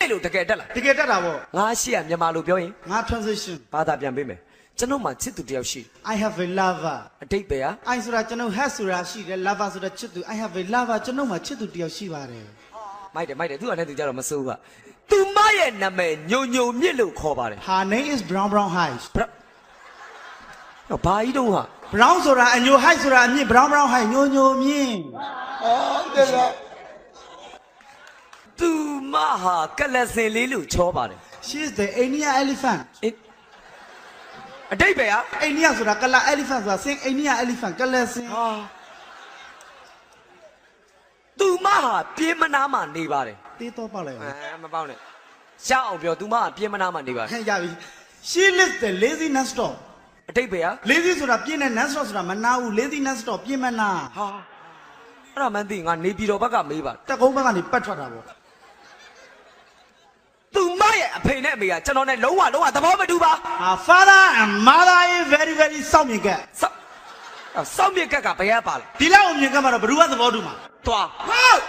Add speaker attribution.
Speaker 1: အဲ့လိုတကယ်တက်လား
Speaker 2: တကယ်တက်တာဗော
Speaker 1: ငါရှိရမြန်မာလိုပြောရင်
Speaker 2: ငါ transition
Speaker 1: ဘာသာပြန်ပေးမယ်ကျွန်တော်မှချစ်သူတယောက်ရှိ
Speaker 2: I have a lover
Speaker 1: အတိတ်ပဲဟာ
Speaker 2: I ဆိုတာကျွန်တော် has ဆိုတာရှိတယ် lover ဆိုတာချစ်သူ I have a lover ကျွန်တော်မှချစ်သူတယောက်ရှိပါတယ်
Speaker 1: မိုက်တယ်သူကလည်းသူကြတော့မစိုးဘူးကသူမရဲ့နာမည်ညုံမြင့်လို့ခေါ်ပါတယ်
Speaker 2: Her name is brown high
Speaker 1: တော့ဘာကြီးတော့ဟာ
Speaker 2: brown ဆိုတာအညို high ဆိုတာအမြင့် brown high ညိုမြင့်ဟုတ်တယ်လား
Speaker 1: သူမဟာကလစင်လေးလို့ချောပါတယ်
Speaker 2: She is the India elephant
Speaker 1: အတိတ်ပဲဟာ
Speaker 2: India ဆိုတာကလာ elephant ဆိုတာစင် India elephant ကလစင်
Speaker 1: ဟာသူမဟာပြင်းမနာမှနေပါတယ်
Speaker 2: တေးတော့ပေါက်လိုက်
Speaker 1: မပေါက်နဲ့ရှောက်အောင်ပြောသူမဟာပြင်းမနာမှနေပါတယ်
Speaker 2: ဟဲ့ရပြီ She lives the lazy non stop
Speaker 1: အတိတ်ပဲဟာ
Speaker 2: lazy ဆိုတာပြင်းတဲ့ non stop ဆိုတာမနာဘူး lazy non stop ပြင်းမနာ
Speaker 1: ဟာအဲ့ဒါမှန်းသိငါနေပြည်တော်ဘက်ကမေးပါ
Speaker 2: တက်ကုန်းဘက်ကနေပတ်ထွက်တာပေါ့
Speaker 1: သူမရဲ့အဖေနဲ့အမေကကျွန်တော်နဲ့လုံးဝသဘောမတူပါ
Speaker 2: Father and mother is very စောင့်မြင်ကက်
Speaker 1: စောင့်မြစ်ကက်ကဘယ်ရပါလဲ
Speaker 2: ဒီလောက်မြင်ကက်မှာတော့ဘ누구ကသဘောတူမှာ
Speaker 1: သွား
Speaker 2: ဟုတ်